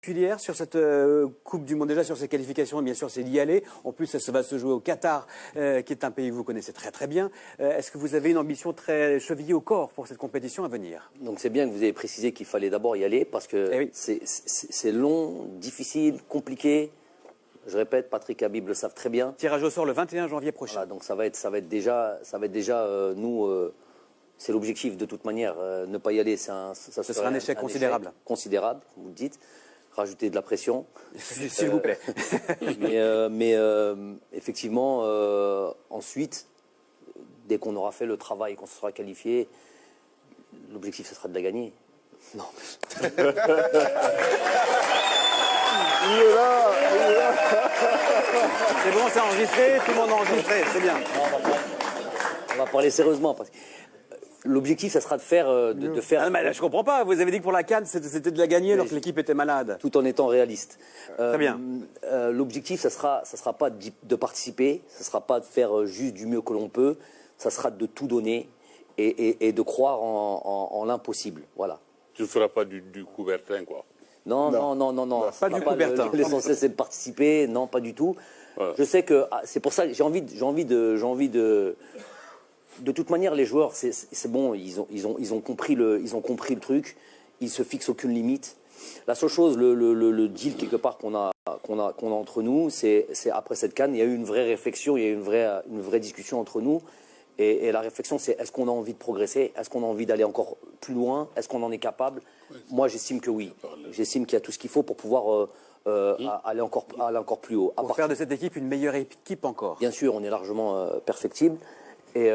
Particulière sur cette Coupe du Monde, déjà sur ces qualifications, bien sûr c'est d'y aller. En plus ça va se jouer au Qatar, qui est un pays que vous connaissez très très bien. Est-ce que vous avez une ambition très chevillée au corps pour cette compétition à venir? Donc c'est bien que vous ayez précisé qu'il fallait d'abord y aller parce que oui. c'est long, difficile, compliqué. Je répète, Patrick et Habib le savent très bien. Tirage au sort le 21 janvier prochain. Voilà, donc ça va être déjà nous, c'est l'objectif de toute manière. Ne pas y aller, ce sera un échec considérable. Échec considérable, vous le dites. Rajouter de la pression. S'il vous plaît. mais effectivement, ensuite, dès qu'on aura fait le travail, qu'on se sera qualifié, l'objectif, ce sera de la gagner. Non. Il est là, il est là. C'est bon, c'est enregistré, tout le monde a enregistré, c'est bien. Non, on va parler sérieusement. Parce que l'objectif, ça sera de faire... Ah, mais là, je comprends pas. Vous avez dit que pour la CAN, c'était de la gagner alors que l'équipe était malade. Tout en étant réaliste. Très bien. L'objectif, ça sera pas de participer, ça sera pas de faire juste du mieux que l'on peut, ça sera de tout donner et de croire en l'impossible. Voilà. Tu ne feras pas du couvertin, quoi. Non. Pas du couvertin. L'essentiel, c'est de participer. Non, pas du tout. Ouais. Je sais que c'est pour ça que j'ai envie de... De toute manière, les joueurs, c'est bon, ils ont compris le truc. Ils se fixent aucune limite. La seule chose, le deal quelque part qu'on a entre nous, c'est après cette CAN, il y a eu une vraie réflexion, il y a eu une vraie discussion entre nous. Et la réflexion, c'est est-ce qu'on a envie de progresser? Est-ce qu'on a envie d'aller encore plus loin? Est-ce qu'on en est capable? Moi, j'estime que oui. J'estime qu'il y a tout ce qu'il faut pour pouvoir aller encore plus haut. Pour faire de cette équipe une meilleure équipe encore. Bien sûr, on est largement perfectible. Et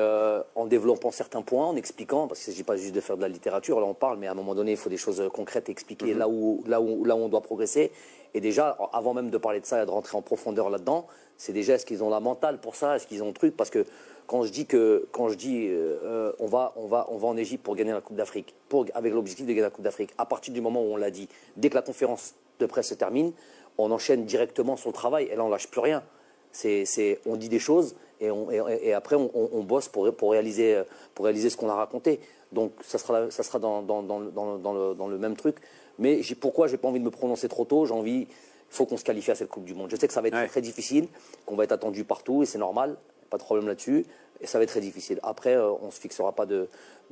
en développant certains points, en expliquant, parce qu'il ne s'agit pas juste de faire de la littérature, là on parle, mais à un moment donné, il faut des choses concrètes, expliquer là où on doit progresser. Et déjà, avant même de parler de ça et de rentrer en profondeur là-dedans, c'est déjà est-ce qu'ils ont la mentale pour ça, est-ce qu'ils ont le truc, parce que quand je dis on va en Égypte pour gagner la Coupe d'Afrique, avec l'objectif de gagner la Coupe d'Afrique, à partir du moment où on l'a dit, dès que la conférence de presse se termine, on enchaîne directement son travail et là on lâche plus rien. On dit des choses et après on bosse pour réaliser ce qu'on a raconté. Donc ça sera dans le même truc. Mais pourquoi j'ai pas envie de me prononcer trop tôt? Il faut qu'on se qualifie à cette Coupe du Monde. Je sais que ça va être très difficile, qu'on va être attendu partout et c'est normal, pas de problème là-dessus. Et ça va être très difficile. Après, on se fixera pas de